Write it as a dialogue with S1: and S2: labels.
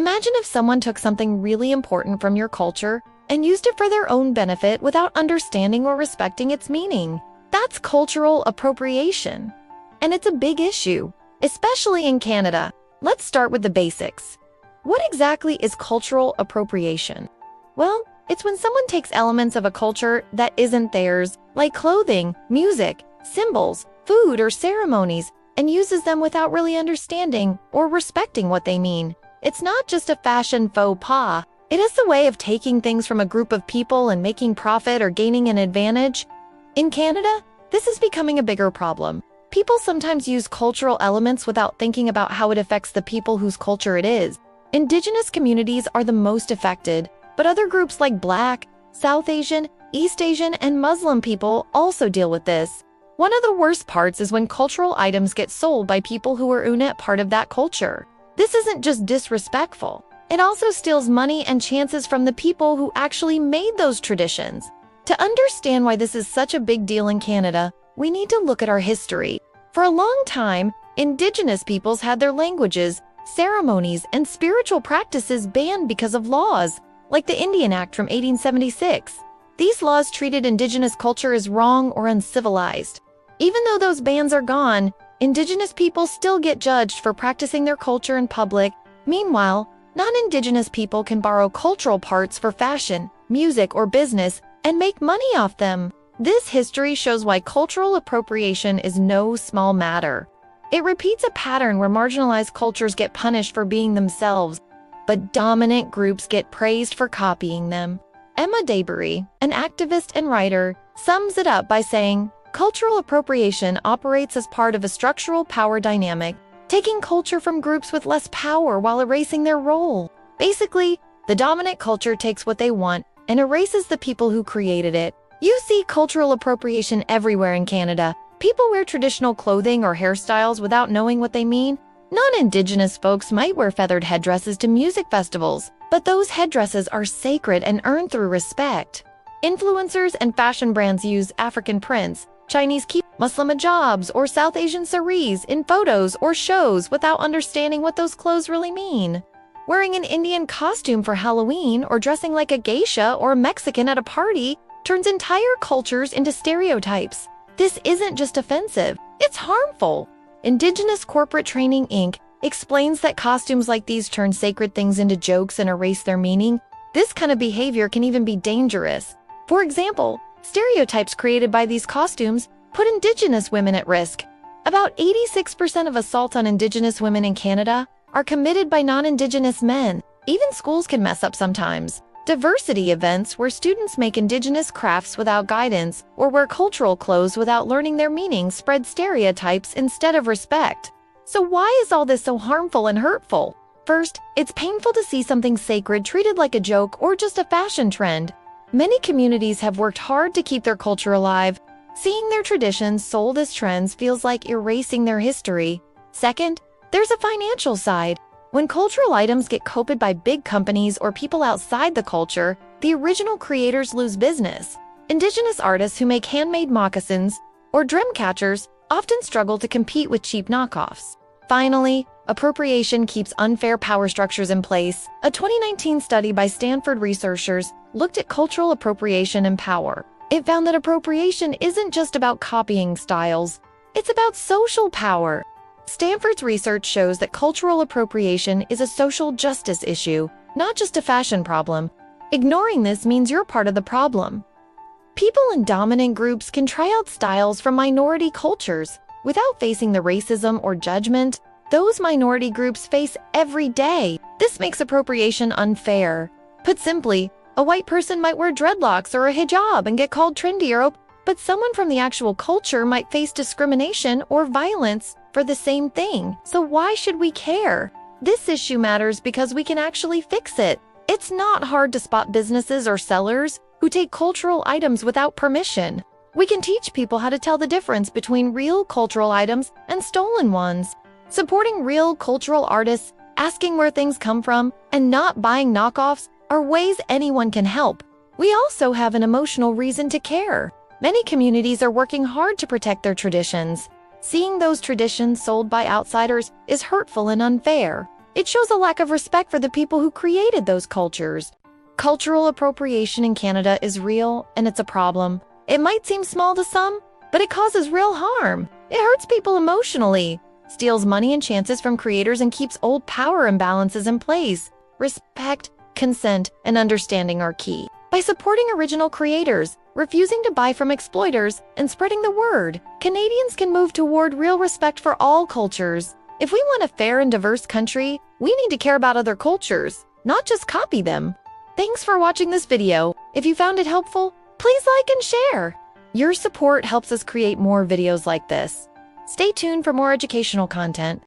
S1: Imagine if someone took something really important from your culture and used it for their own benefit without understanding or respecting its meaning. That's cultural appropriation. And it's a big issue, especially in Canada. Let's start with the basics. What exactly is cultural appropriation? Well, it's when someone takes elements of a culture that isn't theirs, like clothing, music, symbols, food, or ceremonies, and uses them without really understanding or respecting what they mean. It's not just a fashion faux pas. It is the way of taking things from a group of people and making profit or gaining an advantage. In Canada, this is becoming a bigger problem. People sometimes use cultural elements without thinking about how it affects the people whose culture it is. Indigenous communities are the most affected, but other groups like Black, South Asian, East Asian, and Muslim people also deal with this. One of the worst parts is when cultural items get sold by people who are not part of that culture. This isn't just disrespectful. It also steals money and chances from the people who actually made those traditions. To understand why this is such a big deal in Canada, we need to look at our history. For a long time, Indigenous peoples had their languages, ceremonies, and spiritual practices banned because of laws, like the Indian Act from 1876. These laws treated Indigenous culture as wrong or uncivilized. Even though those bans are gone, Indigenous people still get judged for practicing their culture in public. Meanwhile, non-Indigenous people can borrow cultural parts for fashion, music, or business and make money off them. This history shows why cultural appropriation is no small matter. It repeats a pattern where marginalized cultures get punished for being themselves, but dominant groups get praised for copying them. Emma Daybury, an activist and writer, sums it up by saying, "Cultural appropriation operates as part of a structural power dynamic, taking culture from groups with less power while erasing their role. Basically, the dominant culture takes what they want and erases the people who created it." You see cultural appropriation everywhere in Canada. People wear traditional clothing or hairstyles without knowing what they mean. Non-Indigenous folks might wear feathered headdresses to music festivals, but those headdresses are sacred and earned through respect. Influencers and fashion brands use African prints, Chinese keep, Muslim hijabs, or South Asian saris in photos or shows without understanding what those clothes really mean. Wearing an Indian costume for Halloween or dressing like a geisha or a Mexican at a party turns entire cultures into stereotypes. This isn't just offensive, it's harmful. Indigenous Corporate Training, Inc. explains that costumes like these turn sacred things into jokes and erase their meaning. This kind of behavior can even be dangerous. For example, stereotypes created by these costumes put Indigenous women at risk. About 86% of assaults on Indigenous women in Canada are committed by non-Indigenous men. Even schools can mess up sometimes. Diversity events where students make Indigenous crafts without guidance or wear cultural clothes without learning their meaning spread stereotypes instead of respect. So why is all this so harmful and hurtful? First, it's painful to see something sacred treated like a joke or just a fashion trend. Many communities have worked hard to keep their culture alive. Seeing their traditions sold as trends feels like erasing their history. Second, there's a financial side. When cultural items get copied by big companies or people outside the culture, the original creators lose business. Indigenous artists who make handmade moccasins or drum catchers often struggle to compete with cheap knockoffs. Finally, appropriation keeps unfair power structures in place. A 2019 study by Stanford researchers looked at cultural appropriation and power. It found that appropriation isn't just about copying styles, it's about social power. Stanford's research shows that cultural appropriation is a social justice issue, not just a fashion problem. Ignoring this means you're part of the problem. People in dominant groups can try out styles from minority cultures without facing the racism or judgment those minority groups face every day. This makes appropriation unfair. Put simply, a white person might wear dreadlocks or a hijab and get called trendy but someone from the actual culture might face discrimination or violence for the same thing. So why should we care? This issue matters because we can actually fix it. It's not hard to spot businesses or sellers who take cultural items without permission. We can teach people how to tell the difference between real cultural items and stolen ones. Supporting real cultural artists, asking where things come from, and not buying knockoffs are ways anyone can help. We also have an emotional reason to care. Many communities are working hard to protect their traditions. Seeing those traditions sold by outsiders is hurtful and unfair. It shows a lack of respect for the people who created those cultures. Cultural appropriation in Canada is real, and it's a problem. It might seem small to some, but it causes real harm. It hurts people emotionally, steals money and chances from creators, and keeps old power imbalances in place. Respect, consent, and understanding are key. By supporting original creators, refusing to buy from exploiters, and spreading the word, Canadians can move toward real respect for all cultures. If we want a fair and diverse country, we need to care about other cultures, not just copy them. Thanks for watching this video. If you found it helpful, please like and share. Your support helps us create more videos like this. Stay tuned for more educational content.